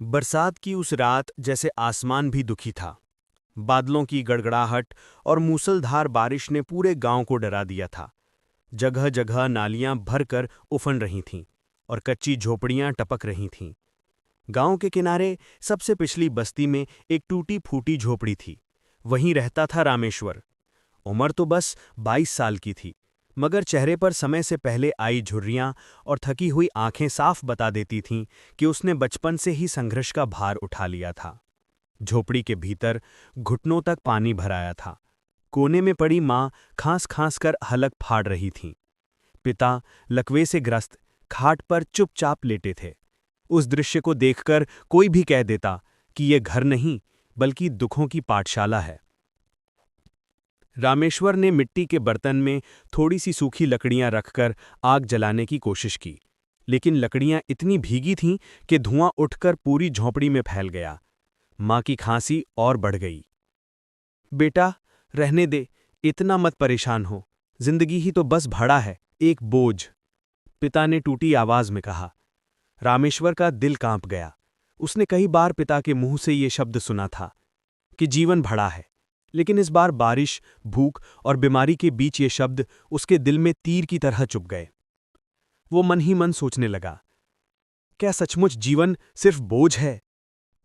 बरसात की उस रात जैसे आसमान भी दुखी था। बादलों की गड़गड़ाहट और मूसलधार बारिश ने पूरे गांव को डरा दिया था। जगह जगह नालियां भरकर उफन रही थीं और कच्ची झोपड़ियां टपक रही थीं। गांव के किनारे सबसे पिछली बस्ती में एक टूटी फूटी झोपड़ी थी। वहीं रहता था रामेश्वर। उम्र तो बस 22 साल की थी, मगर चेहरे पर समय से पहले आई झुर्रियां और थकी हुई आंखें साफ बता देती थीं कि उसने बचपन से ही संघर्ष का भार उठा लिया था। झोपड़ी के भीतर घुटनों तक पानी भराया था। कोने में पड़ी माँ खांस खांस कर हलक फाड़ रही थीं। पिता लकवे से ग्रस्त खाट पर चुपचाप लेटे थे। उस दृश्य को देखकर कोई भी कह देता कि यह घर नहीं, बल्कि दुखों की पाठशाला है। रामेश्वर ने मिट्टी के बर्तन में थोड़ी सी सूखी लकड़ियां रखकर आग जलाने की कोशिश की, लेकिन लकड़ियां इतनी भीगी थीं कि धुआं उठकर पूरी झोंपड़ी में फैल गया। माँ की खांसी और बढ़ गई। बेटा, रहने दे, इतना मत परेशान हो। जिंदगी ही तो बस भाड़ा है, एक बोझ, पिता ने टूटी आवाज में कहा। रामेश्वर का दिल कांप गया। उसने कई बार पिता के मुंह से ये शब्द सुना था कि जीवन भड़ा है, लेकिन इस बार बारिश, भूख और बीमारी के बीच ये शब्द उसके दिल में तीर की तरह चुभ गए। वो मन ही मन सोचने लगा, क्या सचमुच जीवन सिर्फ बोझ है?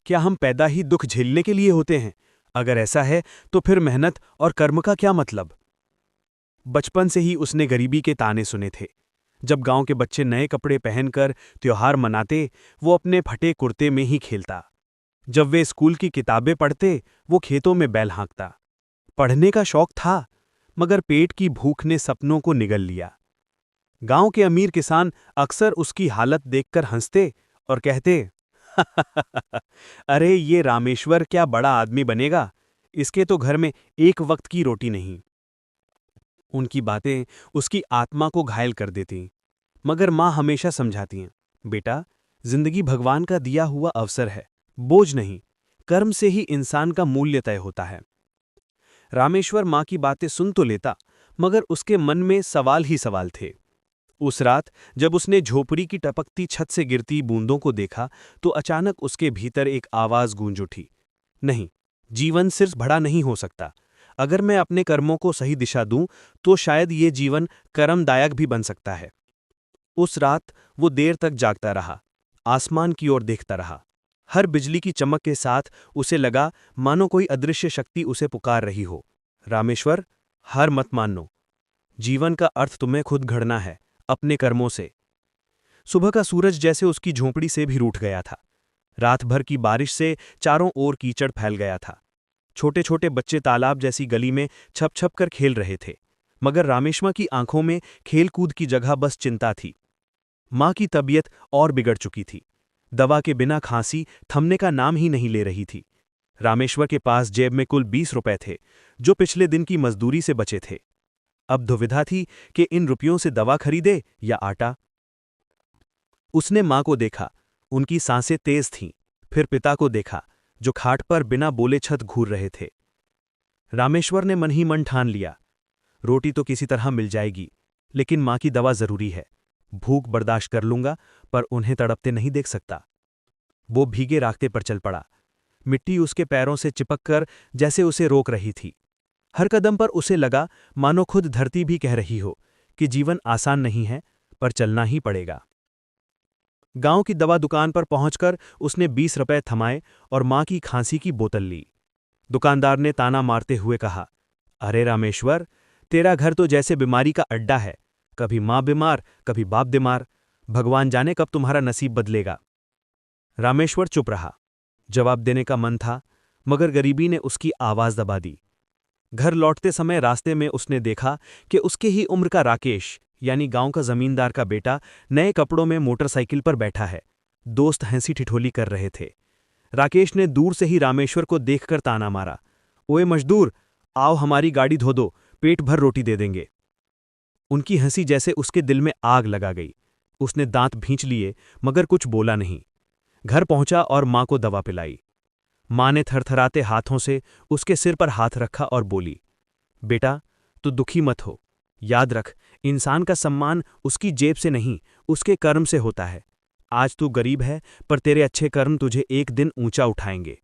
क्या हम पैदा ही दुख झेलने के लिए होते हैं? अगर ऐसा है तो फिर मेहनत और कर्म का क्या मतलब? बचपन से ही उसने गरीबी के ताने सुने थे। जब गांव के बच्चे नए कपड़े पहनकर त्योहार मनाते, वो अपने फटे कुर्ते में ही खेलता। जब वे स्कूल की किताबें पढ़ते, वो खेतों में बैल हाँकता। पढ़ने का शौक था, मगर पेट की भूख ने सपनों को निगल लिया। गांव के अमीर किसान अक्सर उसकी हालत देखकर हंसते और कहते, अरे ये रामेश्वर क्या बड़ा आदमी बनेगा, इसके तो घर में एक वक्त की रोटी नहीं। उनकी बातें उसकी आत्मा को घायल कर देती, मगर माँ हमेशा समझाती हैं, बेटा, जिंदगी भगवान का दिया हुआ अवसर है, बोझ नहीं। कर्म से ही इंसान का मूल्य तय होता है। रामेश्वर माँ की बातें सुन तो लेता, मगर उसके मन में सवाल ही सवाल थे। उस रात जब उसने झोपड़ी की टपकती छत से गिरती बूंदों को देखा, तो अचानक उसके भीतर एक आवाज गूंज उठी, नहीं, जीवन सिर्फ भड़ा नहीं हो सकता। अगर मैं अपने कर्मों को सही दिशा दूं, तो शायद ये जीवन कर्मदायक भी बन सकता है। उस रात वो देर तक जागता रहा, आसमान की ओर देखता रहा। हर बिजली की चमक के साथ उसे लगा मानो कोई अदृश्य शक्ति उसे पुकार रही हो, रामेश्वर, हार मत मानो। जीवन का अर्थ तुम्हें खुद घड़ना है, अपने कर्मों से। सुबह का सूरज जैसे उसकी झोंपड़ी से भी रूठ गया था। रात भर की बारिश से चारों ओर कीचड़ फैल गया था। छोटे छोटे बच्चे तालाब जैसी गली में छप छप कर खेल रहे थे, मगर रामेश्वर की आंखों में खेलकूद की जगह बस चिंता थी। माँ की तबीयत और बिगड़ चुकी थी। दवा के बिना खांसी थमने का नाम ही नहीं ले रही थी। रामेश्वर के पास जेब में कुल 20 रुपए थे, जो पिछले दिन की मजदूरी से बचे थे। अब दुविधा थी कि इन रुपयों से दवा खरीदे या आटा। उसने माँ को देखा, उनकी सांसें तेज थीं। फिर पिता को देखा, जो खाट पर बिना बोले छत घूर रहे थे। रामेश्वर ने मन ही मन ठान लिया, रोटी तो किसी तरह मिल जाएगी, लेकिन माँ की दवा जरूरी है। भूख बर्दाश्त कर लूंगा, पर उन्हें तड़पते नहीं देख सकता। वो भीगे रास्ते पर चल पड़ा। मिट्टी उसके पैरों से चिपककर जैसे उसे रोक रही थी। हर कदम पर उसे लगा मानो खुद धरती भी कह रही हो कि जीवन आसान नहीं है, पर चलना ही पड़ेगा। गांव की दवा दुकान पर पहुंचकर उसने 20 रुपए थमाए और मां की खांसी की बोतल ली। दुकानदार ने ताना मारते हुए कहा, अरे रामेश्वर, तेरा घर तो जैसे बीमारी का अड्डा है, कभी मां बीमार, कभी बाप बीमार। भगवान जाने कब तुम्हारा नसीब बदलेगा। रामेश्वर चुप रहा। जवाब देने का मन था, मगर गरीबी ने उसकी आवाज दबा दी। घर लौटते समय रास्ते में उसने देखा कि उसके ही उम्र का राकेश, यानी गांव का जमींदार का बेटा, नए कपड़ों में मोटरसाइकिल पर बैठा है। दोस्त हंसी ठिठोली कर रहे थे। राकेश ने दूर से ही रामेश्वर को देखकर ताना मारा, ओए मजदूर, आओ हमारी गाड़ी धो दो, पेट भर रोटी दे देंगे। उनकी हंसी जैसे उसके दिल में आग लगा गई। उसने दांत भींच लिए, मगर कुछ बोला नहीं। घर पहुंचा और मां को दवा पिलाई। मां ने थरथराते हाथों से उसके सिर पर हाथ रखा और बोली, बेटा, तू दुखी मत हो। याद रख, इंसान का सम्मान उसकी जेब से नहीं, उसके कर्म से होता है। आज तू गरीब है, पर तेरे अच्छे कर्म तुझे एक दिन ऊंचा उठाएंगे।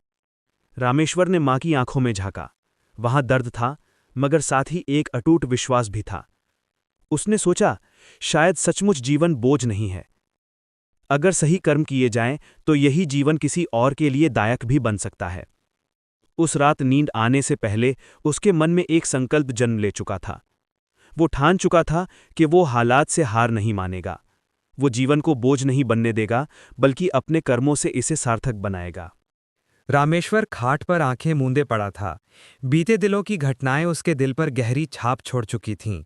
रामेश्वर ने मां की आंखों में झांका। वहां दर्द था, मगर साथ ही एक अटूट विश्वास भी था। उसने सोचा, शायद सचमुच जीवन बोझ नहीं है। अगर सही कर्म किए जाएं तो यही जीवन किसी और के लिए दायक भी बन सकता है। उस रात नींद आने से पहले उसके मन में एक संकल्प जन्म ले चुका था। वो ठान चुका था कि वो हालात से हार नहीं मानेगा। वो जीवन को बोझ नहीं बनने देगा, बल्कि अपने कर्मों से इसे सार्थक बनाएगा। रामेश्वर खाट पर आंखें मूंदे पड़ा था। बीते दिनों की घटनाएं उसके दिल पर गहरी छाप छोड़ चुकी थीं।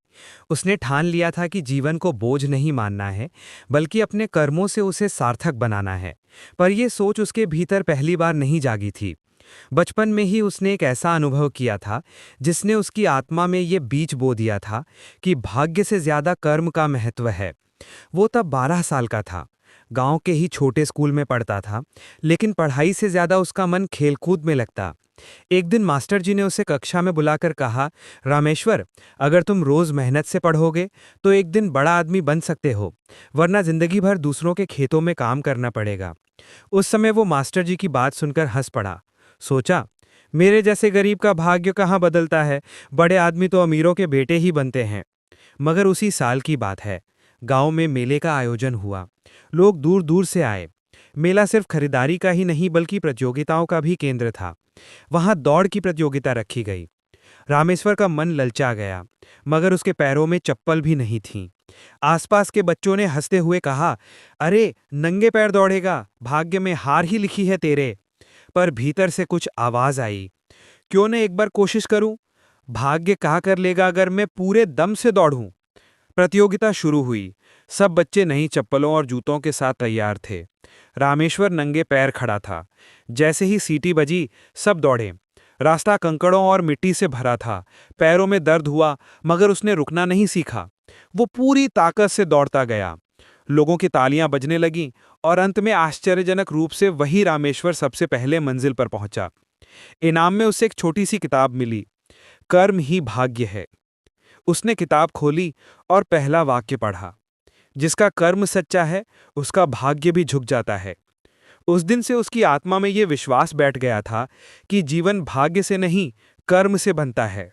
उसने ठान लिया था कि जीवन को बोझ नहीं मानना है, बल्कि अपने कर्मों से उसे सार्थक बनाना है। पर यह सोच उसके भीतर पहली बार नहीं जागी थी। बचपन में ही उसने एक ऐसा अनुभव किया था जिसने उसकी आत्मा में ये बीज बो दिया था कि भाग्य से ज्यादा कर्म का महत्व है। वो तब 12 साल का था। गांव के ही छोटे स्कूल में पढ़ता था, लेकिन पढ़ाई से ज्यादा उसका मन खेलकूद में लगता। एक दिन मास्टर जी ने उसे कक्षा में बुलाकर कहा, रामेश्वर, अगर तुम रोज मेहनत से पढ़ोगे तो एक दिन बड़ा आदमी बन सकते हो, वरना जिंदगी भर दूसरों के खेतों में काम करना पड़ेगा। उस समय वो मास्टर जी की बात सुनकर हंस पड़ा। सोचा, मेरे जैसे गरीब का भाग्य कहाँ बदलता है, बड़े आदमी तो अमीरों के बेटे ही बनते हैं। मगर उसी साल की बात है। गांव में मेले का आयोजन हुआ। लोग दूर दूर से आए। मेला सिर्फ खरीदारी का ही नहीं बल्कि प्रतियोगिताओं का भी केंद्र था। वहां दौड़ की प्रतियोगिता रखी गई। रामेश्वर का मन ललचा गया, मगर उसके पैरों में चप्पल भी नहीं थी। आसपास के बच्चों ने हंसते हुए कहा, अरे नंगे पैर दौड़ेगा, भाग्य में हार ही लिखी है तेरे। पर भीतर से कुछ आवाज आई, क्यों न एक बार कोशिश करूं? भाग्य कहा कर लेगा अगर मैं पूरे दम से दौड़ूं। प्रतियोगिता शुरू हुई। सब बच्चे नई चप्पलों और जूतों के साथ तैयार थे। रामेश्वर नंगे पैर खड़ा था। जैसे ही सीटी बजी, सब दौड़े। रास्ता कंकड़ों और मिट्टी से भरा था। पैरों में दर्द हुआ, मगर उसने रुकना नहीं सीखा। वो पूरी ताकत से दौड़ता गया। लोगों की तालियां बजने लगीं और अंत में आश्चर्यजनक रूप से वही रामेश्वर सबसे पहले मंजिल पर पहुंचा। इनाम में उसे एक छोटी सी किताब मिली, कर्म ही भाग्य है। उसने किताब खोली और पहला वाक्य पढ़ा, जिसका कर्म सच्चा है उसका भाग्य भी झुक जाता है। उस दिन से उसकी आत्मा में यह विश्वास बैठ गया था कि जीवन भाग्य से नहीं, कर्म से बनता है।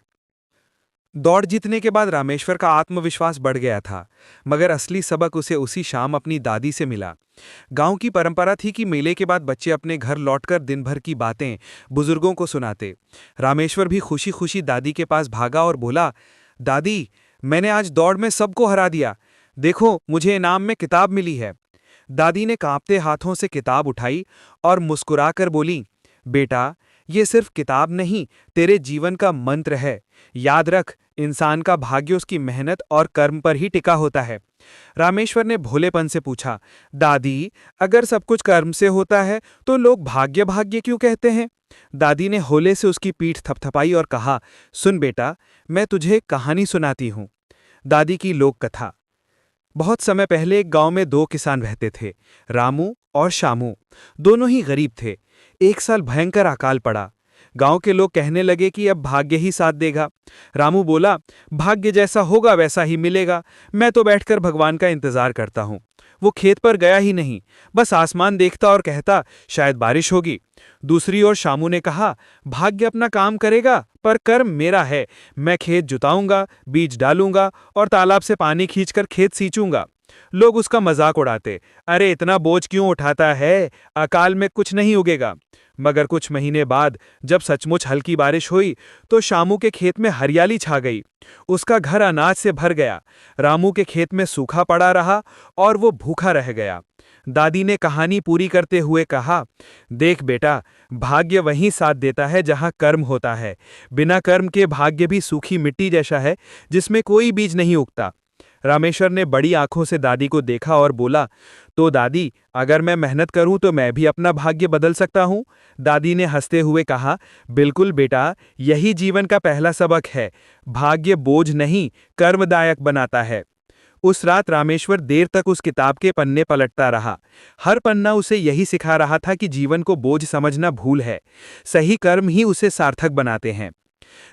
दौड़ जीतने के बाद रामेश्वर का आत्मविश्वास बढ़ गया था, मगर असली सबक उसे उसी शाम अपनी दादी से मिला। गांव की परंपरा थी कि मेले के बाद बच्चे अपने घर लौटकर दिन भर की बातें बुजुर्गों को सुनाते। रामेश्वर भी खुशी खुशी दादी के पास भागा और बोला, दादी, मैंने आज दौड़ में सबको हरा दिया। देखो, मुझे इनाम में किताब मिली है। दादी ने कांपते हाथों से किताब उठाई और मुस्कुराकर बोली, बेटा, ये सिर्फ किताब नहीं, तेरे जीवन का मंत्र है। याद रख, इंसान का भाग्य उसकी मेहनत और कर्म पर ही टिका होता है। रामेश्वर ने भोलेपन से पूछा, दादी, अगर सब कुछ कर्म से होता है तो लोग भाग्य भाग्य क्यों कहते हैं? दादी ने होले से उसकी पीठ थपथपाई और कहा, सुन बेटा, मैं तुझे एक कहानी सुनाती हूं। दादी की लोक कथा। बहुत समय पहले एक गांव में दो किसान रहते थे, रामू और शामू। दोनों ही गरीब थे। एक साल भयंकर अकाल पड़ा। गांव के लोग कहने लगे कि अब भाग्य ही साथ देगा। रामू बोला, भाग्य जैसा होगा वैसा ही मिलेगा। मैं तो बैठकर भगवान का इंतजार करता हूं। वो खेत पर गया ही नहीं, बस आसमान देखता और कहता, शायद बारिश होगी। दूसरी ओर शामू ने कहा, भाग्य अपना काम करेगा, पर कर्म मेरा है। मैं खेत जुताऊंगा, बीज डालूंगा और तालाब से पानी खींचकर खेत सींचूंगा। लोग उसका मजाक उड़ाते, अरे इतना बोझ क्यों उठाता है, अकाल में कुछ नहीं उगेगा। मगर कुछ महीने बाद जब सचमुच हल्की बारिश हुई तो शामू के खेत में हरियाली छा गई। उसका घर अनाज से भर गया। रामू के खेत में सूखा पड़ा रहा और वो भूखा रह गया। दादी ने कहानी पूरी करते हुए कहा, देख बेटा, भाग्य वहीं साथ देता है जहां कर्म होता है। बिना कर्म के भाग्य भी सूखी मिट्टी जैसा है, जिसमें कोई बीज नहीं उगता। रामेश्वर ने बड़ी आंखों से दादी को देखा और बोला, तो दादी, अगर मैं मेहनत करूं तो मैं भी अपना भाग्य बदल सकता हूं? दादी ने हंसते हुए कहा, बिल्कुल बेटा, यही जीवन का पहला सबक है। भाग्य बोझ नहीं, कर्मदायक बनाता है। उस रात रामेश्वर देर तक उस किताब के पन्ने पलटता रहा। हर पन्ना उसे यही सिखा रहा था कि जीवन को बोझ समझना भूल है। सही कर्म ही उसे सार्थक बनाते हैं।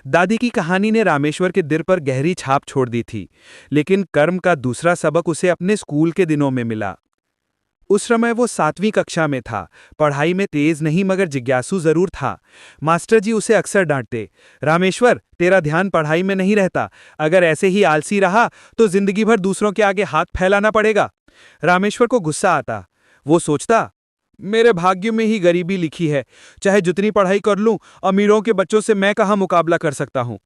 दादी की कहानी ने रामेश्वर के दिल पर गहरी छाप छोड़ दी थी, लेकिन कर्म का दूसरा सबक उसे अपने स्कूल के दिनों में मिला। उस समय वो 7वीं कक्षा में था। पढ़ाई में तेज नहीं मगर जिज्ञासु जरूर था। मास्टर जी उसे अक्सर डांटते, रामेश्वर तेरा ध्यान पढ़ाई में नहीं रहता, अगर ऐसे ही आलसी रहा तो जिंदगी भर दूसरों के आगे हाथ फैलाना पड़ेगा। रामेश्वर को गुस्सा आता। वो सोचता, मेरे भाग्य में ही गरीबी लिखी है, चाहे जितनी पढ़ाई कर लूं, अमीरों के बच्चों से मैं कहाँ मुकाबला कर सकता हूं।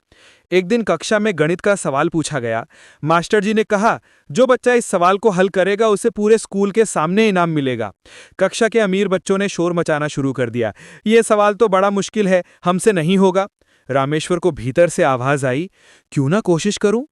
एक दिन कक्षा में गणित का सवाल पूछा गया। मास्टर जी ने कहा, जो बच्चा इस सवाल को हल करेगा उसे पूरे स्कूल के सामने इनाम मिलेगा। कक्षा के अमीर बच्चों ने शोर मचाना शुरू कर दिया, ये सवाल तो बड़ा मुश्किल है, हमसे नहीं होगा। रामेश्वर को भीतर से आवाज आई, क्यों ना कोशिश करूं,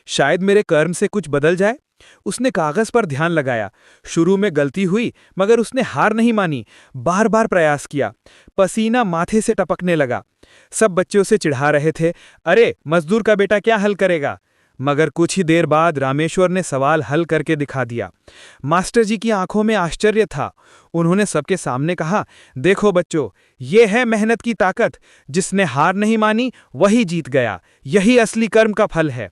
शायद मेरे कर्म से कुछ बदल जाए। उसने कागज पर ध्यान लगाया। शुरू में गलती हुई मगर उसने हार नहीं मानी, बार बार प्रयास किया। पसीना माथे से टपकने लगा। सब बच्चे उसे चिढ़ा रहे थे, अरे मजदूर का बेटा क्या हल करेगा। मगर कुछ ही देर बाद रामेश्वर ने सवाल हल करके दिखा दिया। मास्टर जी की आंखों में आश्चर्य था। उन्होंने सबके सामने कहा, देखो बच्चों, ये है मेहनत की ताकत, जिसने हार नहीं मानी वही जीत गया, यही असली कर्म का फल है।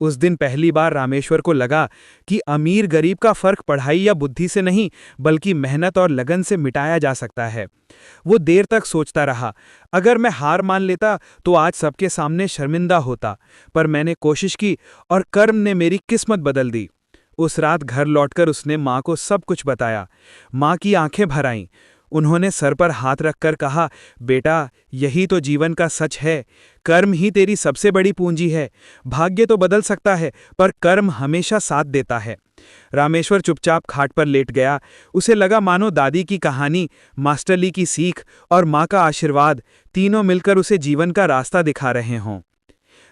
उस दिन पहली बार रामेश्वर को लगा कि अमीर गरीब का फर्क पढ़ाई या बुद्धि से नहीं बल्कि मेहनत और लगन से मिटाया जा सकता है। वो देर तक सोचता रहा, अगर मैं हार मान लेता तो आज सबके सामने शर्मिंदा होता, पर मैंने कोशिश की और कर्म ने मेरी किस्मत बदल दी। उस रात घर लौटकर उसने माँ को सब कुछ बताया। माँ की आंखें भर आईं। उन्होंने सर पर हाथ रखकर कहा, बेटा यही तो जीवन का सच है, कर्म ही तेरी सबसे बड़ी पूंजी है। भाग्य तो बदल सकता है पर कर्म हमेशा साथ देता है। रामेश्वर चुपचाप खाट पर लेट गया। उसे लगा मानो दादी की कहानी, मास्टरली की सीख और माँ का आशीर्वाद तीनों मिलकर उसे जीवन का रास्ता दिखा रहे हों।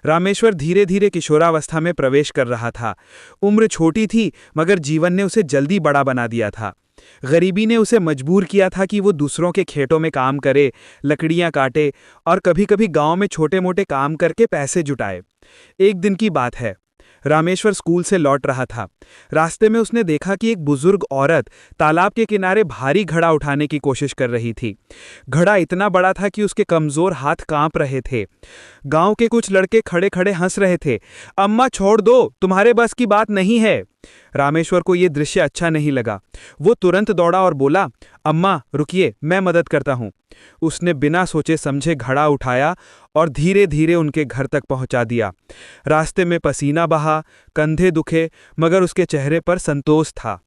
रामेश्वर धीरे धीरे किशोरावस्था में प्रवेश कर रहा था। उम्र छोटी थी मगर जीवन ने उसे जल्दी बड़ा बना दिया था। गरीबी ने उसे मजबूर किया था कि वो दूसरों के खेतों में काम करे, लकड़ियां काटे और कभी-कभी गांव में छोटे-मोटे काम करके पैसे जुटाए। एक दिन की बात है, रामेश्वर स्कूल से लौट रहा था। रास्ते में उसने देखा कि एक बुजुर्ग औरत तालाब के किनारे भारी घड़ा उठाने की कोशिश कर रही थी। घड़ा इतना बड़ा था कि उसके कमजोर हाथ कांप रहे थे। गांव के कुछ लड़के खड़े-खड़े हंस रहे थे, अम्मा छोड़ दो, तुम्हारे बस की बात नहीं है। रामेश्वर को यह दृश्य अच्छा नहीं लगा। वो तुरंत दौड़ा और बोला, अम्मा रुकिए, मैं मदद करता हूं। उसने बिना सोचे समझे घड़ा उठाया और धीरे धीरे उनके घर तक पहुंचा दिया। रास्ते में पसीना बहा, कंधे दुखे, मगर उसके चेहरे पर संतोष था।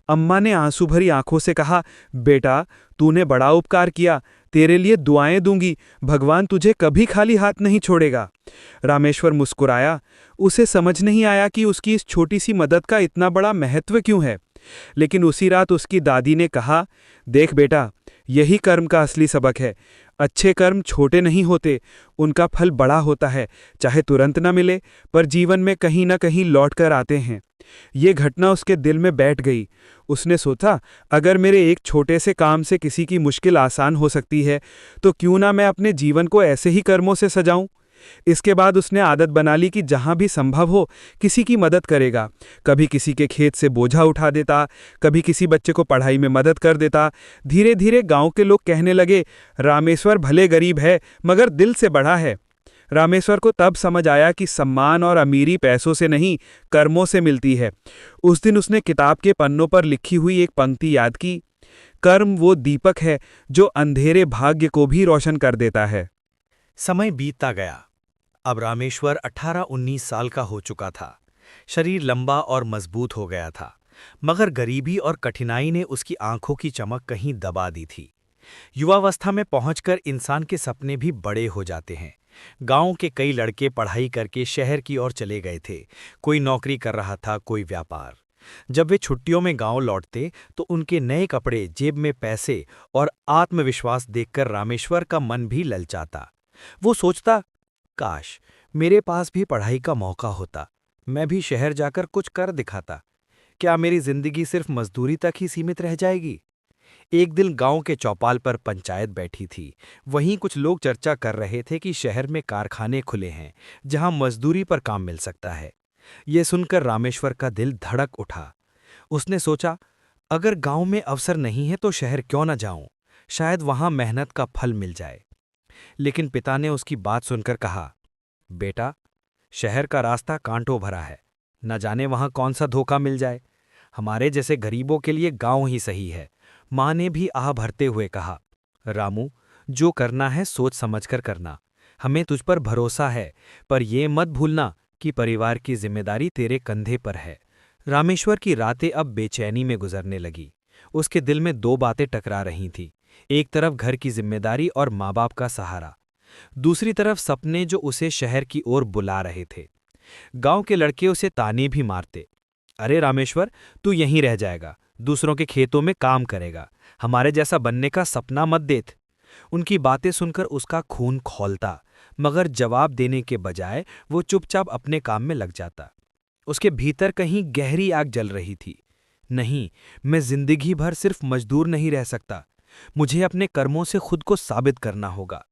अम्मा ने आंसू भरी आंखों से कहा, बेटा तूने बड़ा उपकार किया, तेरे लिए दुआएं दूंगी, भगवान तुझे कभी खाली हाथ नहीं छोड़ेगा। रामेश्वर मुस्कुराया। उसे समझ नहीं आया कि उसकी इस छोटी सी मदद का इतना बड़ा महत्व क्यों है। लेकिन उसी रात उसकी दादी ने कहा, देख बेटा, यही कर्म का असली सबक है। अच्छे कर्म छोटे नहीं होते, उनका फल बड़ा होता है, चाहे तुरंत न मिले पर जीवन में कहीं न कहीं लौट कर आते हैं। ये घटना उसके दिल में बैठ गई। उसने सोचा, अगर मेरे एक छोटे से काम से किसी की मुश्किल आसान हो सकती है तो क्यों ना मैं अपने जीवन को ऐसे ही कर्मों से सजाऊं। इसके बाद उसने आदत बना ली कि जहां भी संभव हो किसी की मदद करेगा। कभी किसी के खेत से बोझा उठा देता, कभी किसी बच्चे को पढ़ाई में मदद कर देता। धीरे धीरे गांव के लोग कहने लगे, रामेश्वर भले गरीब है मगर दिल से बड़ा है। रामेश्वर को तब समझ आया कि सम्मान और अमीरी पैसों से नहीं, कर्मों से मिलती है। उस दिन उसने किताब के पन्नों पर लिखी हुई एक पंक्ति याद की, कर्म वो दीपक है जो अंधेरे भाग्य को भी रोशन कर देता है। समय बीतता गया। अब रामेश्वर 18-19 साल का हो चुका था। शरीर लंबा और मजबूत हो गया था, मगर गरीबी और कठिनाई ने उसकी आंखों की चमक कहीं दबा दी थी। युवावस्था में पहुंचकर इंसान के सपने भी बड़े हो जाते हैं। गांव के कई लड़के पढ़ाई करके शहर की ओर चले गए थे। कोई नौकरी कर रहा था, कोई व्यापार। जब वे छुट्टियों में गांव लौटते तो उनके नए कपड़े, जेब में पैसे और आत्मविश्वास देखकर रामेश्वर का मन भी ललचाता। वो सोचता, काश मेरे पास भी पढ़ाई का मौका होता, मैं भी शहर जाकर कुछ कर दिखाता। क्या मेरी जिंदगी सिर्फ मजदूरी तक ही सीमित रह जाएगी? एक दिन गांव के चौपाल पर पंचायत बैठी थी। वहीं कुछ लोग चर्चा कर रहे थे कि शहर में कारखाने खुले हैं जहां मजदूरी पर काम मिल सकता है। यह सुनकर रामेश्वर का दिल धड़क उठा। उसने सोचा, अगर गांव में अवसर नहीं है तो शहर क्यों न जाऊं, शायद वहां मेहनत का फल मिल जाए। लेकिन पिता ने उसकी बात सुनकर कहा, बेटा शहर का रास्ता कांटों भरा है, न जाने वहां कौन सा धोखा मिल जाए। हमारे जैसे गरीबों के लिए गांव ही सही है। माँ ने भी आह भरते हुए कहा, रामू, जो करना है सोच समझकर करना। हमें तुझ पर भरोसा है, पर ये मत भूलना कि परिवार की जिम्मेदारी तेरे कंधे पर है। रामेश्वर की रातें अब बेचैनी में गुजरने लगी। उसके दिल में दो बातें टकरा रही थीं। एक तरफ घर की जिम्मेदारी और माँ बाप का सहारा, दूसरी तरफ सपने जो उसे शहर की ओर बुला रहे थे। गांव के लड़के उसे ताने भी मारते, अरे रामेश्वर, तू यहीं रह जाएगा, दूसरों के खेतों में काम करेगा, हमारे जैसा बनने का सपना मत देख। उनकी बातें सुनकर उसका खून खौलता, मगर जवाब देने के बजाय वो चुपचाप अपने काम में लग जाता। उसके भीतर कहीं गहरी आग जल रही थी। नहीं, मैं जिंदगी भर सिर्फ मजदूर नहीं रह सकता, मुझे अपने कर्मों से खुद को साबित करना होगा।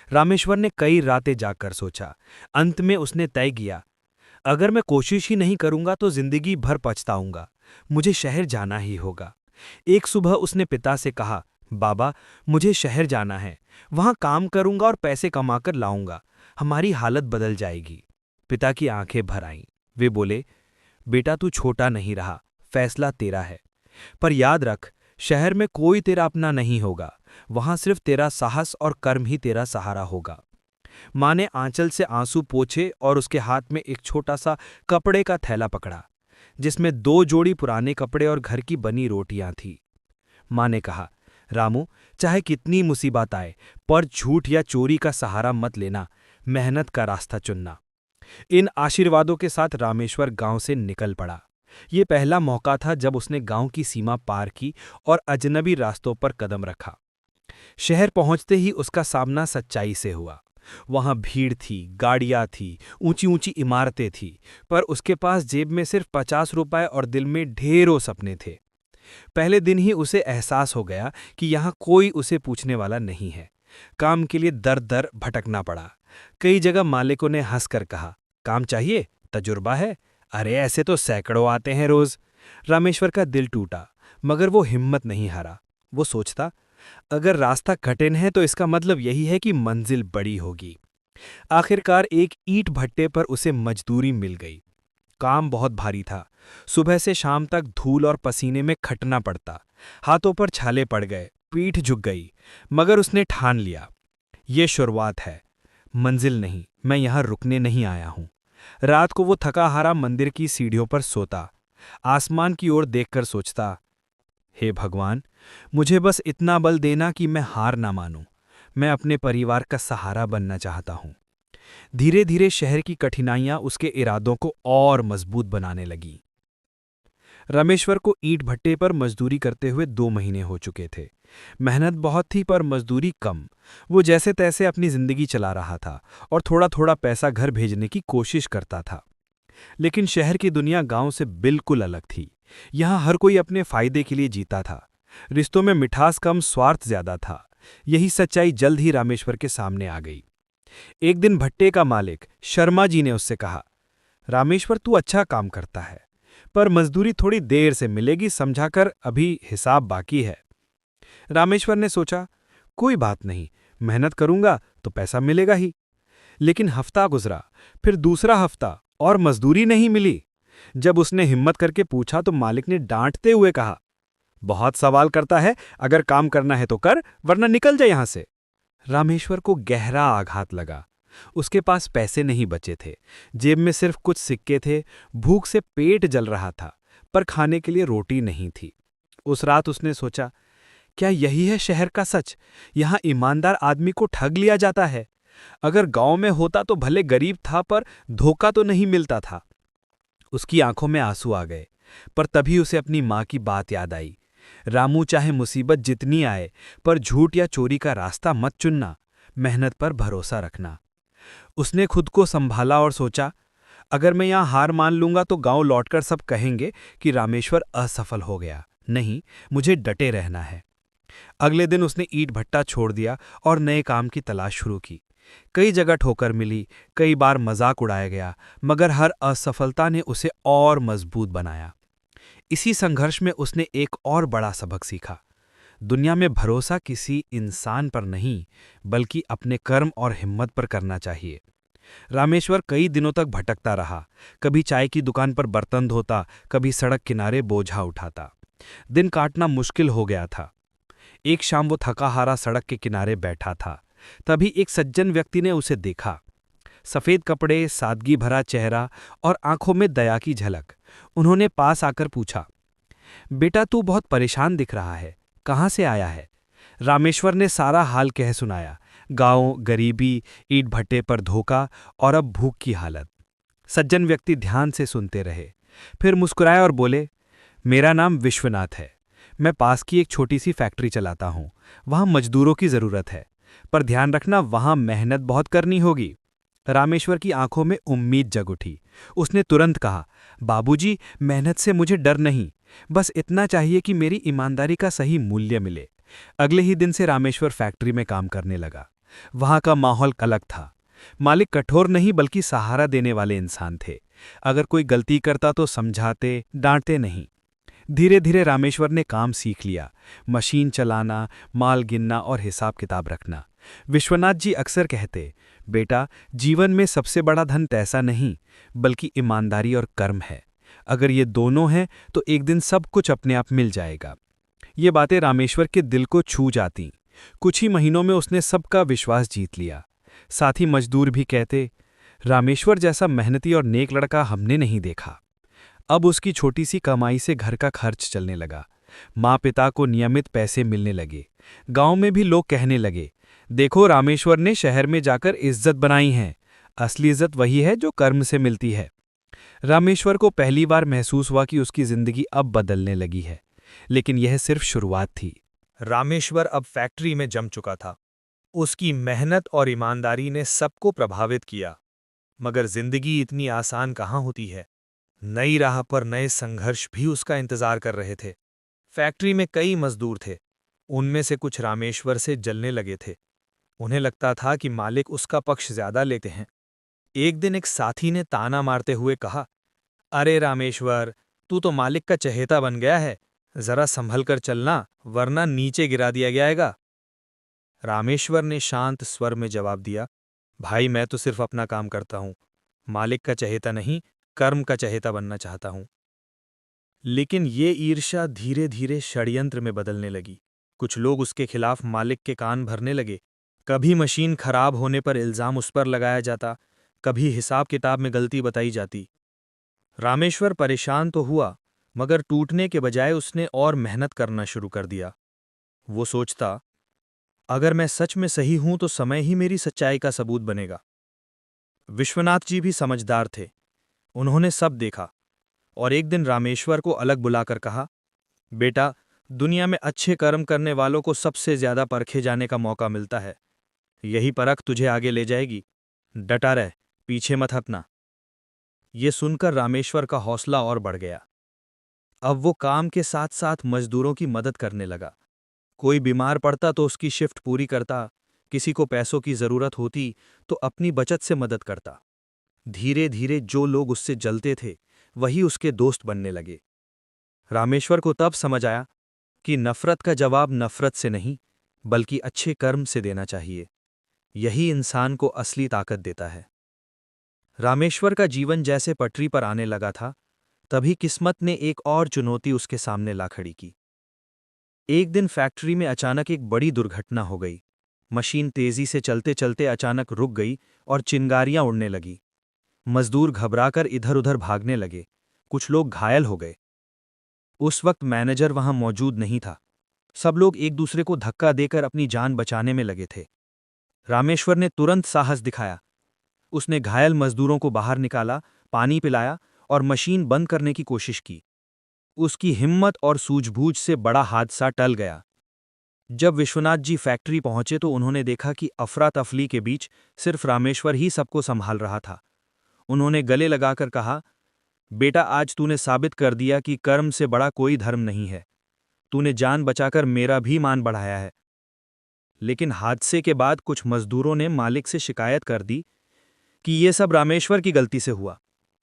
रामेश्वर ने कई रातें जागकर सोचा। अंत में उसने तय किया, अगर मैं कोशिश ही नहीं करूंगा तो जिंदगी भर पछताऊंगा, मुझे शहर जाना ही होगा। एक सुबह उसने पिता से कहा, बाबा, मुझे शहर जाना है, वहां काम करूंगा और पैसे कमाकर लाऊंगा, हमारी हालत बदल जाएगी। पिता की आंखें भर आईं। वे बोले, बेटा, तू छोटा नहीं रहा, फैसला तेरा है, पर याद रख, शहर में कोई तेरा अपना नहीं होगा, वहां सिर्फ तेरा साहस और कर्म ही तेरा सहारा होगा। माँ ने आंचल से आंसू पोंछे और उसके हाथ में एक छोटा सा कपड़े का थैला पकड़ा, जिसमें 2 जोड़ी पुराने कपड़े और घर की बनी रोटियां थीं। माँ ने कहा, रामू, चाहे कितनी मुसीबत आए, पर झूठ या चोरी का सहारा मत लेना, मेहनत का रास्ता चुनना। इन आशीर्वादों के साथ रामेश्वर गांव से निकल पड़ा। ये पहला मौका था जब उसने गांव की सीमा पार की और अजनबी रास्तों पर कदम रखा। शहर पहुंचते ही उसका सामना सच्चाई से हुआ। वहां भीड़ थी, गाड़ियां थी, ऊंची ऊंची इमारतें थी, पर उसके पास जेब में सिर्फ 50 रुपए और दिल में ढेरों सपने थे। पहले दिन ही उसे एहसास हो गया कि यहाँ कोई उसे पूछने वाला नहीं है। काम के लिए दर दर भटकना पड़ा। कई जगह मालिकों ने हंसकर कहा, काम चाहिए, तजुर्बा है, अरे ऐसे तो सैकड़ों आते हैं रोज। रामेश्वर का दिल टूटा, मगर वो हिम्मत नहीं हारा। वो सोचता, अगर रास्ता कठिन है तो इसका मतलब यही है कि मंजिल बड़ी होगी। आखिरकार एक ईंट भट्टे पर उसे मजदूरी मिल गई। काम बहुत भारी था। सुबह से शाम तक धूल और पसीने में खटना पड़ता। हाथों पर छाले पड़ गए, पीठ झुक गई, मगर उसने ठान लिया, ये शुरुआत है, मंजिल नहीं, मैं यहां रुकने नहीं आया हूं। रात को वो थका हारा मंदिर की सीढ़ियों पर सोता, आसमान की ओर देखकर सोचता, हे भगवान, मुझे बस इतना बल देना कि मैं हार ना मानूं। मैं अपने परिवार का सहारा बनना चाहता हूं। धीरे धीरे शहर की कठिनाइयां उसके इरादों को और मजबूत बनाने लगीं। रामेश्वर को ईंट भट्टे पर मजदूरी करते हुए 2 महीने हो चुके थे। मेहनत बहुत थी पर मजदूरी कम। वो जैसे तैसे अपनी जिंदगी चला रहा था और थोड़ा थोड़ा पैसा घर भेजने की कोशिश करता था। लेकिन शहर की दुनिया गांव से बिल्कुल अलग थी। यहाँ हर कोई अपने फायदे के लिए जीता था। रिश्तों में मिठास कम, स्वार्थ ज्यादा था। यही सच्चाई जल्द ही रामेश्वर के सामने आ गई। एक दिन भट्टे का मालिक शर्मा जी ने उससे कहा, रामेश्वर, तू अच्छा काम करता है, पर मजदूरी थोड़ी देर से मिलेगी, समझाकर, अभी हिसाब बाकी है। रामेश्वर ने सोचा, कोई बात नहीं, मेहनत करूंगा तो पैसा मिलेगा ही। लेकिन हफ्ता गुजरा, फिर दूसरा हफ्ता, और मजदूरी नहीं मिली। जब उसने हिम्मत करके पूछा तो मालिक ने डांटते हुए कहा, बहुत सवाल करता है, अगर काम करना है तो कर, वरना निकल जा यहां से। रामेश्वर को गहरा आघात लगा। उसके पास पैसे नहीं बचे थे, जेब में सिर्फ कुछ सिक्के थे। भूख से पेट जल रहा था, पर खाने के लिए रोटी नहीं थी। उस रात उसने सोचा, क्या यही है शहर का सच? यहाँ ईमानदार आदमी को ठग लिया जाता है। अगर गांव में होता तो भले गरीब था, पर धोखा तो नहीं मिलता था। उसकी आंखों में आंसू आ गए, पर तभी उसे अपनी माँ की बात याद आई, रामू, चाहे मुसीबत जितनी आए, पर झूठ या चोरी का रास्ता मत चुनना, मेहनत पर भरोसा रखना। उसने खुद को संभाला और सोचा, अगर मैं यहां हार मान लूंगा तो गांव लौटकर सब कहेंगे कि रामेश्वर असफल हो गया। नहीं, मुझे डटे रहना है। अगले दिन उसने ईंट भट्टा छोड़ दिया और नए काम की तलाश शुरू की। कई जगह ठोकर मिली, कई बार मजाक उड़ाया गया, मगर हर असफलता ने उसे और मजबूत बनाया। इसी संघर्ष में उसने एक और बड़ा सबक सीखा, दुनिया में भरोसा किसी इंसान पर नहीं, बल्कि अपने कर्म और हिम्मत पर करना चाहिए। रामेश्वर कई दिनों तक भटकता रहा। कभी चाय की दुकान पर बर्तन धोता, कभी सड़क किनारे बोझा उठाता। दिन काटना मुश्किल हो गया था। एक शाम वो थका हारा सड़क के किनारे बैठा था। तभी एक सज्जन व्यक्ति ने उसे देखा। सफेद कपड़े, सादगी भरा चेहरा और आंखों में दया की झलक। उन्होंने पास आकर पूछा, बेटा तू बहुत परेशान दिख रहा है, कहाँ से आया है? रामेश्वर ने सारा हाल कह सुनाया। गांव, गरीबी, ईंट भट्टे पर धोखा और अब भूख की हालत। सज्जन व्यक्ति ध्यान से सुनते रहे, फिर मुस्कुराए और बोले, मेरा नाम विश्वनाथ है। मैं पास की एक छोटी सी फैक्ट्री चलाता हूँ। वहाँ मजदूरों की ज़रूरत है, पर ध्यान रखना वहाँ मेहनत बहुत करनी होगी। रामेश्वर की आंखों में उम्मीद जग उठी। उसने तुरंत कहा, बाबूजी, मेहनत से मुझे डर नहीं, बस इतना चाहिए कि मेरी ईमानदारी का सही मूल्य मिले। अगले ही दिन से रामेश्वर फैक्ट्री में काम करने लगा। वहाँ का माहौल अलग था। मालिक कठोर नहीं बल्कि सहारा देने वाले इंसान थे। अगर कोई गलती करता तो समझाते, डांटते नहीं। धीरे धीरे रामेश्वर ने काम सीख लिया, मशीन चलाना, माल गिनना और हिसाब किताब रखना। विश्वनाथ जी अक्सर कहते, बेटा, जीवन में सबसे बड़ा धन पैसा नहीं बल्कि ईमानदारी और कर्म है। अगर ये दोनों हैं तो एक दिन सब कुछ अपने आप मिल जाएगा। ये बातें रामेश्वर के दिल को छू जातीं। कुछ ही महीनों में उसने सबका विश्वास जीत लिया। साथ ही मजदूर भी कहते, रामेश्वर जैसा मेहनती और नेक लड़का हमने नहीं देखा। अब उसकी छोटी सी कमाई से घर का खर्च चलने लगा। माँ पिता को नियमित पैसे मिलने लगे। गांव में भी लोग कहने लगे, देखो, रामेश्वर ने शहर में जाकर इज्जत बनाई है। असली इज्जत वही है जो कर्म से मिलती है। रामेश्वर को पहली बार महसूस हुआ कि उसकी जिंदगी अब बदलने लगी है, लेकिन यह सिर्फ शुरुआत थी। रामेश्वर अब फैक्ट्री में जम चुका था। उसकी मेहनत और ईमानदारी ने सबको प्रभावित किया। मगर जिंदगी इतनी आसान कहाँ होती है। नई राह पर नए संघर्ष भी उसका इंतजार कर रहे थे। फैक्ट्री में कई मजदूर थे। उनमें से कुछ रामेश्वर से जलने लगे थे। उन्हें लगता था कि मालिक उसका पक्ष ज्यादा लेते हैं। एक दिन एक साथी ने ताना मारते हुए कहा, अरे रामेश्वर, तू तो मालिक का चहेता बन गया है। जरा संभल कर चलना, वरना नीचे गिरा दिया जाएगा। रामेश्वर ने शांत स्वर में जवाब दिया, भाई, मैं तो सिर्फ अपना काम करता हूं। मालिक का चहेता नहीं, कर्म का चहेता बनना चाहता हूं। लेकिन ये ईर्ष्या धीरे धीरे षड्यंत्र में बदलने लगी। कुछ लोग उसके खिलाफ मालिक के कान भरने लगे। कभी मशीन खराब होने पर इल्जाम उस पर लगाया जाता, कभी हिसाब किताब में गलती बताई जाती। रामेश्वर परेशान तो हुआ, मगर टूटने के बजाय उसने और मेहनत करना शुरू कर दिया। वो सोचता, अगर मैं सच में सही हूं तो समय ही मेरी सच्चाई का सबूत बनेगा। विश्वनाथ जी भी समझदार थे। उन्होंने सब देखा और एक दिन रामेश्वर को अलग बुलाकर कहा, बेटा, दुनिया में अच्छे कर्म करने वालों को सबसे ज्यादा परखे जाने का मौका मिलता है। यही परख तुझे आगे ले जाएगी। डटा रह, पीछे मत हटना। ये सुनकर रामेश्वर का हौसला और बढ़ गया। अब वो काम के साथ साथ मजदूरों की मदद करने लगा। कोई बीमार पड़ता तो उसकी शिफ्ट पूरी करता, किसी को पैसों की जरूरत होती तो अपनी बचत से मदद करता। धीरे धीरे जो लोग उससे जलते थे वही उसके दोस्त बनने लगे। रामेश्वर को तब समझ आया कि नफरत का जवाब नफरत से नहीं बल्कि अच्छे कर्म से देना चाहिए। यही इंसान को असली ताकत देता है। रामेश्वर का जीवन जैसे पटरी पर आने लगा था, तभी किस्मत ने एक और चुनौती उसके सामने ला खड़ी की। एक दिन फैक्ट्री में अचानक एक बड़ी दुर्घटना हो गई। मशीन तेजी से चलते चलते अचानक रुक गई और चिंगारियां उड़ने लगी। मजदूर घबराकर इधर उधर भागने लगे। कुछ लोग घायल हो गए। उस वक्त मैनेजर वहां मौजूद नहीं था। सब लोग एक दूसरे को धक्का देकर अपनी जान बचाने में लगे थे। रामेश्वर ने तुरंत साहस दिखाया। उसने घायल मजदूरों को बाहर निकाला, पानी पिलाया और मशीन बंद करने की कोशिश की। उसकी हिम्मत और सूझबूझ से बड़ा हादसा टल गया। जब विश्वनाथ जी फैक्ट्री पहुंचे तो उन्होंने देखा कि अफरा तफली के बीच सिर्फ रामेश्वर ही सबको संभाल रहा था। उन्होंने गले लगाकर कहा, बेटा, आज तूने साबित कर दिया कि कर्म से बड़ा कोई धर्म नहीं है। तूने जान बचाकर मेरा भी मान बढ़ाया है। लेकिन हादसे के बाद कुछ मजदूरों ने मालिक से शिकायत कर दी कि यह सब रामेश्वर की गलती से हुआ।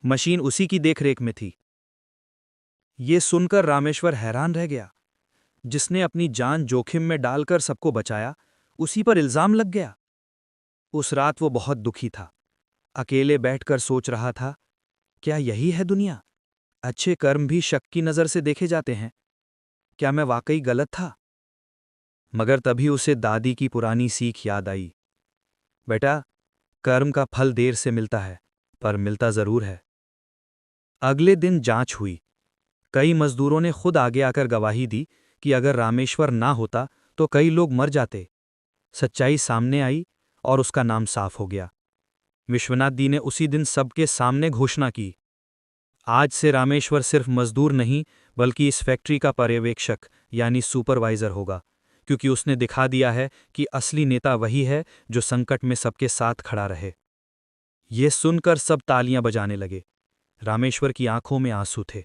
मशीन उसी की देखरेख में थी। ये सुनकर रामेश्वर हैरान रह गया। जिसने अपनी जान जोखिम में डालकर सबको बचाया, उसी पर इल्जाम लग गया। उस रात वो बहुत दुखी था। अकेले बैठकर सोच रहा था, क्या यही है दुनिया? अच्छे कर्म भी शक की नज़र से देखे जाते हैं। क्या मैं वाकई गलत था? मगर तभी उसे दादी की पुरानी सीख याद आई। बेटा, कर्म का फल देर से मिलता है, पर मिलता जरूर है। अगले दिन जांच हुई। कई मजदूरों ने खुद आगे आकर गवाही दी कि अगर रामेश्वर ना होता तो कई लोग मर जाते। सच्चाई सामने आई और उसका नाम साफ हो गया। विश्वनाथ दी ने उसी दिन सबके सामने घोषणा की, आज से रामेश्वर सिर्फ मजदूर नहीं बल्कि इस फैक्ट्री का पर्यवेक्षक यानी सुपरवाइजर होगा, क्योंकि उसने दिखा दिया है कि असली नेता वही है जो संकट में सबके साथ खड़ा रहे। ये सुनकर सब तालियां बजाने लगे। रामेश्वर की आंखों में आंसू थे।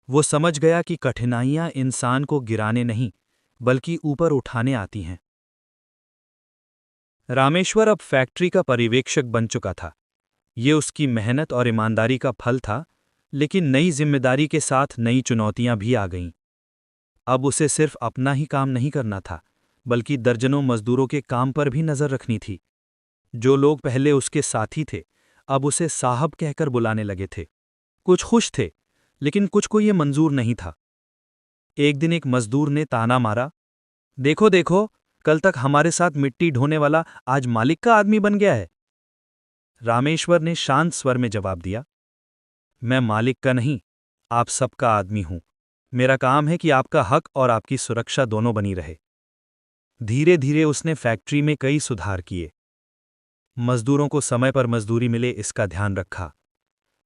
वो समझ गया कि कठिनाइयां इंसान को गिराने नहीं बल्कि ऊपर उठाने आती हैं। रामेश्वर अब फैक्ट्री का पर्यवेक्षक बन चुका था। ये उसकी मेहनत और ईमानदारी का फल था, लेकिन नई जिम्मेदारी के साथ नई चुनौतियां भी आ गईं। अब उसे सिर्फ अपना ही काम नहीं करना था, बल्कि दर्जनों मजदूरों के काम पर भी नजर रखनी थी। जो लोग पहले उसके साथी थे, अब उसे साहब कहकर बुलाने लगे थे। कुछ खुश थे, लेकिन कुछ को ये मंजूर नहीं था। एक दिन एक मजदूर ने ताना मारा, देखो देखो, कल तक हमारे साथ मिट्टी ढोने वाला आज मालिक का आदमी बन गया है। रामेश्वर ने शांत स्वर में जवाब दिया, मैं मालिक का नहीं, आप सबका आदमी हूं। मेरा काम है कि आपका हक और आपकी सुरक्षा दोनों बनी रहे। धीरे धीरे उसने फैक्ट्री में कई सुधार किए। मजदूरों को समय पर मजदूरी मिले इसका ध्यान रखा।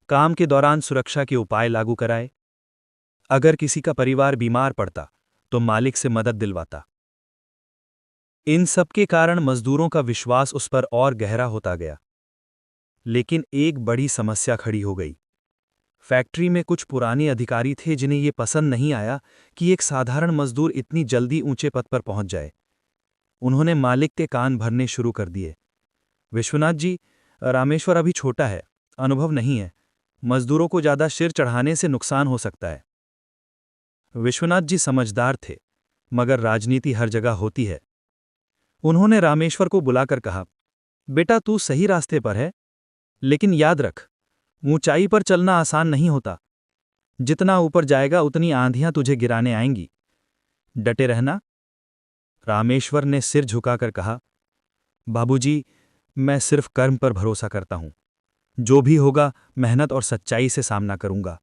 काम के दौरान सुरक्षा के उपाय लागू कराए। अगर किसी का परिवार बीमार पड़ता तो मालिक से मदद दिलवाता। इन सब के कारण मजदूरों का विश्वास उस पर और गहरा होता गया। लेकिन एक बड़ी समस्या खड़ी हो गई। फैक्ट्री में कुछ पुराने अधिकारी थे जिन्हें यह पसंद नहीं आया कि एक साधारण मजदूर इतनी जल्दी ऊंचे पद पर पहुंच जाए। उन्होंने मालिक के कान भरने शुरू कर दिए। विश्वनाथ जी, रामेश्वर अभी छोटा है, अनुभव नहीं है, मजदूरों को ज्यादा सिर चढ़ाने से नुकसान हो सकता है। विश्वनाथ जी समझदार थे, मगर राजनीति हर जगह होती है। उन्होंने रामेश्वर को बुलाकर कहा, बेटा तू सही रास्ते पर है, लेकिन याद रख, ऊंचाई पर चलना आसान नहीं होता। जितना ऊपर जाएगा उतनी आंधियां तुझे गिराने आएंगी। डटे रहना। रामेश्वर ने सिर झुकाकर कहा, बाबूजी, मैं सिर्फ कर्म पर भरोसा करता हूं। जो भी होगा मेहनत और सच्चाई से सामना करूंगा।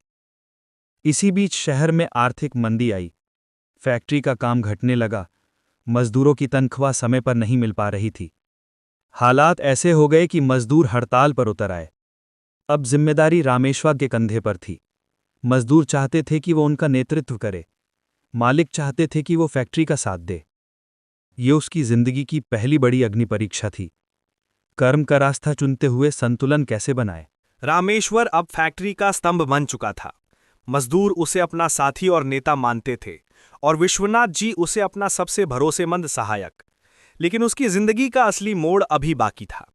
इसी बीच शहर में आर्थिक मंदी आई। फैक्ट्री का काम घटने लगा। मजदूरों की तनख्वाह समय पर नहीं मिल पा रही थी। हालात ऐसे हो गए कि मजदूर हड़ताल पर उतर आए। अब जिम्मेदारी रामेश्वर के कंधे पर थी। मजदूर चाहते थे कि वो उनका नेतृत्व करे। मालिक चाहते थे कि वो फैक्ट्री का साथ दे। ये उसकी जिंदगी की पहली बड़ी अग्नि परीक्षा थी। कर्म का रास्ता चुनते हुए संतुलन कैसे बनाए। रामेश्वर अब फैक्ट्री का स्तंभ बन चुका था। मजदूर उसे अपना साथी और नेता मानते थे और विश्वनाथ जी उसे अपना सबसे भरोसेमंद सहायक। लेकिन उसकी जिंदगी का असली मोड़ अभी बाकी था।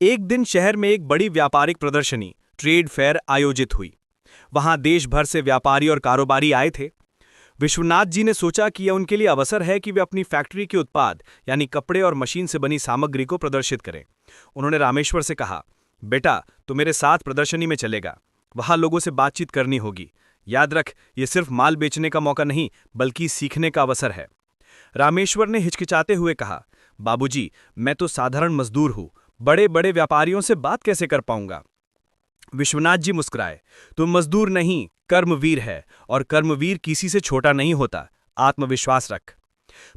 एक दिन शहर में एक बड़ी व्यापारिक प्रदर्शनी ट्रेड फेयर आयोजित हुई। वहां देश भर से व्यापारी और कारोबारी आए थे। विश्वनाथ जी ने सोचा कि यह उनके लिए अवसर है कि वे अपनी फैक्ट्री के उत्पाद यानी कपड़े और मशीन से बनी सामग्री को प्रदर्शित करें। उन्होंने रामेश्वर से कहा, बेटा तू मेरे साथ प्रदर्शनी में चलेगा, वहां लोगों से बातचीत करनी होगी। याद रख, ये सिर्फ माल बेचने का मौका नहीं बल्कि सीखने का अवसर है। रामेश्वर ने हिचकिचाते हुए कहा, बाबूजी, मैं तो साधारण मजदूर हूं, बड़े बड़े व्यापारियों से बात कैसे कर पाऊंगा। विश्वनाथ जी मुस्कुराए, तुम मजदूर नहीं कर्मवीर है और कर्मवीर किसी से छोटा नहीं होता। आत्मविश्वास रख।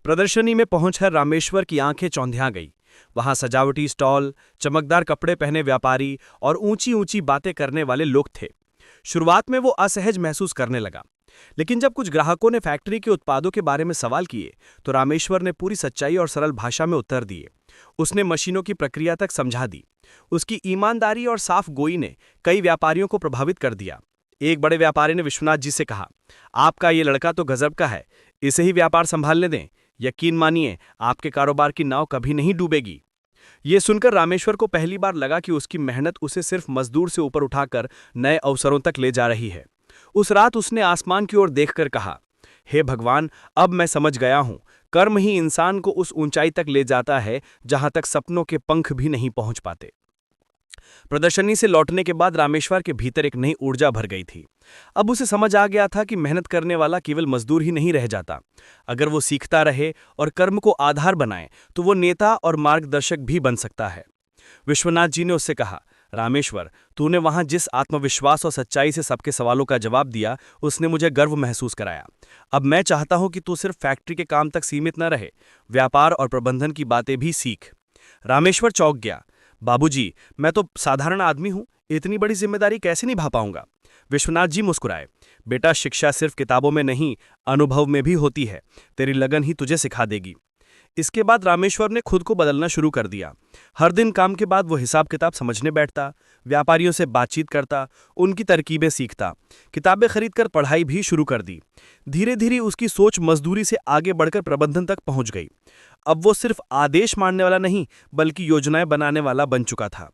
प्रदर्शनी में पहुंचकर रामेश्वर की आंखें चौंधिया गई। वहां सजावटी स्टॉल, चमकदार कपड़े पहने व्यापारी और ऊंची ऊंची बातें करने वाले लोग थे। शुरुआत में वो असहज महसूस करने लगा, लेकिन जब कुछ ग्राहकों ने फैक्ट्री के उत्पादों के बारे में सवाल किए तो रामेश्वर ने पूरी सच्चाई और सरल भाषा में उत्तर दिए। उसने मशीनों की प्रक्रिया तक समझा दी। उसकी ईमानदारी और साफ गोई ने कई व्यापारियों को प्रभावित कर दिया। एक बड़े व्यापारी ने विश्वनाथ जी से कहा, आपका ये लड़का तो गजब का है, इसे ही व्यापार संभालने दें। यकीन मानिए, आपके कारोबार की नाव कभी नहीं डूबेगी। ये सुनकर रामेश्वर को पहली बार लगा कि उसकी मेहनत उसे सिर्फ मजदूर से ऊपर उठाकर नए अवसरों तक ले जा रही है। उस रात उसने आसमान की ओर देखकर कहा, हे भगवान, अब मैं समझ गया हूं, कर्म ही इंसान को उस ऊंचाई तक ले जाता है जहां तक सपनों के पंख भी नहीं पहुंच पाते। प्रदर्शनी से लौटने के बाद रामेश्वर के भीतर एक नई ऊर्जा भर गई थी। अब उसे समझ आ गया था कि मेहनत करने वाला केवल मजदूर ही नहीं रह जाता। अगर वो सीखता रहे और कर्म को आधार बनाए तो वो नेता और मार्गदर्शक भी बन सकता है। विश्वनाथ जी ने उससे कहा, रामेश्वर, तूने वहां जिस आत्मविश्वास और सच्चाई से सबके सवालों का जवाब दिया, उसने मुझे गर्व महसूस कराया। अब मैं चाहता हूं कि तू सिर्फ फैक्ट्री के काम तक सीमित न रहे, व्यापार और प्रबंधन की बातें भी सीख। रामेश्वर चौंक गया। बाबूजी, मैं तो साधारण आदमी हूं, इतनी बड़ी जिम्मेदारी कैसे निभा पाऊंगा? विश्वनाथ जी मुस्कुराए। बेटा, शिक्षा सिर्फ किताबों में नहीं, अनुभव में भी होती है। तेरी लगन ही तुझे सिखा देगी। इसके बाद रामेश्वर ने खुद को बदलना शुरू कर दिया। हर दिन काम के बाद वो हिसाब किताब समझने बैठता, व्यापारियों से बातचीत करता, उनकी तरकीबें सीखता, किताबें खरीदकर पढ़ाई भी शुरू कर दी। धीरे धीरे उसकी सोच मजदूरी से आगे बढ़कर प्रबंधन तक पहुंच गई। अब वो सिर्फ आदेश मानने वाला नहीं, बल्कि योजनाएं बनाने वाला बन चुका था।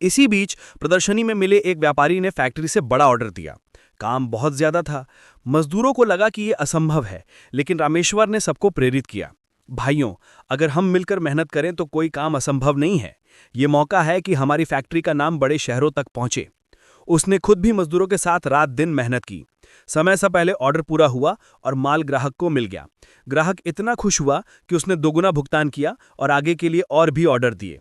इसी बीच प्रदर्शनी में मिले एक व्यापारी ने फैक्ट्री से बड़ा ऑर्डर दिया। काम बहुत ज्यादा था। मजदूरों को लगा कि ये असंभव है, लेकिन रामेश्वर ने सबको प्रेरित किया। भाइयों, अगर हम मिलकर मेहनत करें तो कोई काम असंभव नहीं है। ये मौका है कि हमारी फैक्ट्री का नाम बड़े शहरों तक पहुंचे। उसने खुद भी मजदूरों के साथ रात दिन मेहनत की। समय से पहले ऑर्डर पूरा हुआ और माल ग्राहक को मिल गया। ग्राहक इतना खुश हुआ कि उसने दोगुना भुगतान किया और आगे के लिए और भी ऑर्डर दिए।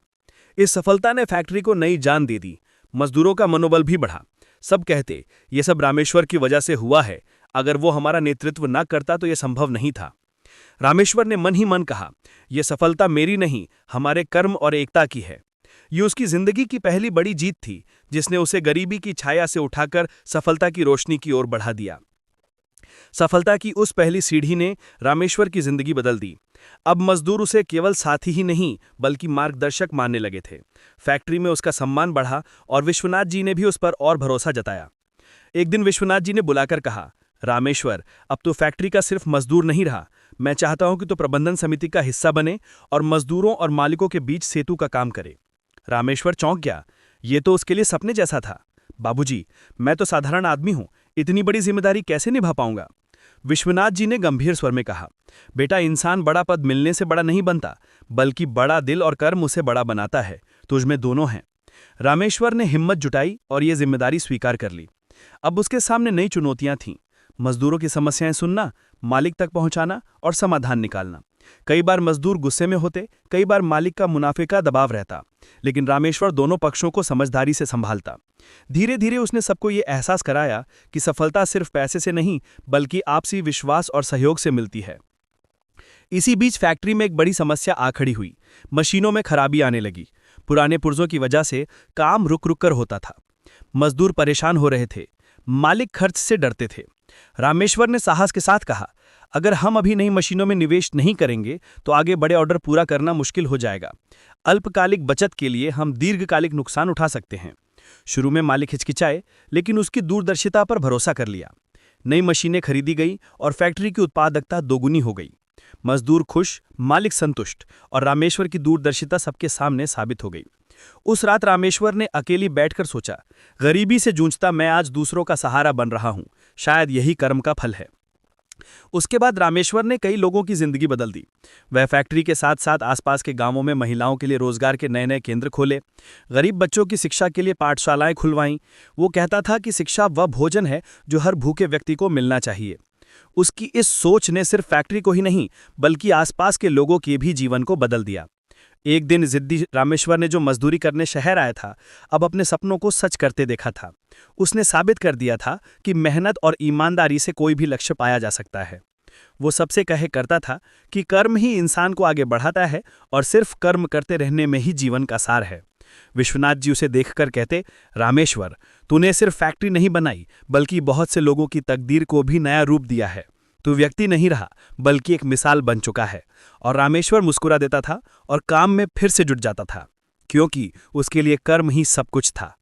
इस सफलता ने फैक्ट्री को नई जान दे दी। मजदूरों का मनोबल भी बढ़ा। सब कहते, ये सब रामेश्वर की वजह से हुआ है। अगर वो हमारा नेतृत्व न करता तो यह संभव नहीं था। रामेश्वर ने मन ही मन कहा, यह सफलता मेरी नहीं, हमारे कर्म और एकता की है। ये उसकी जिंदगी की पहली बड़ी जीत थी, जिसने उसे गरीबी की छाया से उठाकर सफलता की रोशनी की ओर बढ़ा दिया। सफलता की उस पहली सीढ़ी ने रामेश्वर की जिंदगी बदल दी। अब मजदूर उसे केवल साथी ही नहीं, बल्कि मार्गदर्शक मानने लगे थे। फैक्ट्री में उसका सम्मान बढ़ा और विश्वनाथ जी ने भी उस पर और भरोसा जताया। एक दिन विश्वनाथ जी ने बुलाकर कहा, रामेश्वर, अब तो फैक्ट्री का सिर्फ मजदूर नहीं रहा। मैं चाहता हूं कि तो प्रबंधन समिति का हिस्सा बने और मजदूरों और मालिकों के बीच सेतु का काम करे। रामेश्वर चौंक गया। ये तो उसके लिए सपने जैसा था। बाबूजी, मैं तो साधारण आदमी हूं, इतनी बड़ी जिम्मेदारी कैसे निभा पाऊंगा? विश्वनाथ जी ने गंभीर स्वर में कहा, बेटा, इंसान बड़ा पद मिलने से बड़ा नहीं बनता, बल्कि बड़ा दिल और कर्म उसे बड़ा बनाता है। तुझमें दोनों हैं। रामेश्वर ने हिम्मत जुटाई और ये जिम्मेदारी स्वीकार कर ली। अब उसके सामने नई चुनौतियां थीं। मजदूरों की समस्याएं सुनना, मालिक तक पहुंचाना और समाधान निकालना। कई बार मजदूर गुस्से में होते, कई बार मालिक का मुनाफे का दबाव रहता, लेकिन रामेश्वर दोनों पक्षों को समझदारी से संभालता। धीरे धीरे उसने सबको ये एहसास कराया कि सफलता सिर्फ पैसे से नहीं, बल्कि आपसी विश्वास और सहयोग से मिलती है। इसी बीच फैक्ट्री में एक बड़ी समस्या आ खड़ी हुई। मशीनों में खराबी आने लगी। पुराने पुर्जों की वजह से काम रुक रुक कर होता था। मजदूर परेशान हो रहे थे, मालिक खर्च से डरते थे। रामेश्वर ने साहस के साथ कहा, अगर हम अभी नई मशीनों में निवेश नहीं करेंगे तो आगे बड़े ऑर्डर पूरा करना मुश्किल हो जाएगा। अल्पकालिक बचत के लिए हम दीर्घकालिक नुकसान उठा सकते हैं। शुरू में मालिक हिचकिचाए, लेकिन उसकी दूरदर्शिता पर भरोसा कर लिया। नई मशीनें खरीदी गई और फैक्ट्री की उत्पादकता दोगुनी हो गई। मजदूर खुश, मालिक संतुष्ट और रामेश्वर की दूरदर्शिता सबके सामने साबित हो गई। उस रात रामेश्वर ने अकेली बैठकर सोचा, गरीबी से जूझता मैं आज दूसरों का सहारा बन रहा हूं, शायद यही कर्म का फल है। उसके बाद रामेश्वर ने कई लोगों की जिंदगी बदल दी। वह फैक्ट्री के साथ साथ आसपास के गांवों में महिलाओं के लिए रोजगार के नए नए केंद्र खोले, गरीब बच्चों की शिक्षा के लिए पाठशालाएं खुलवाईं। वो कहता था कि शिक्षा वह भोजन है जो हर भूखे व्यक्ति को मिलना चाहिए। उसकी इस सोच ने सिर्फ फैक्ट्री को ही नहीं, बल्कि आसपास के लोगों के भी जीवन को बदल दिया। एक दिन जिद्दी रामेश्वर ने जो मजदूरी करने शहर आया था, अब अपने सपनों को सच करते देखा था। उसने साबित कर दिया था कि मेहनत और ईमानदारी से कोई भी लक्ष्य पाया जा सकता है। वो सबसे कहे करता था कि कर्म ही इंसान को आगे बढ़ाता है और सिर्फ कर्म करते रहने में ही जीवन का सार है। विश्वनाथ जी उसे देखकर कहते, रामेश्वर, तूने सिर्फ फैक्ट्री नहीं बनाई, बल्कि बहुत से लोगों की तकदीर को भी नया रूप दिया है। तू व्यक्ति नहीं रहा, बल्कि एक मिसाल बन चुका है। और रामेश्वर मुस्कुरा देता था और काम में फिर से जुट जाता था, क्योंकि उसके लिए कर्म ही सब कुछ था।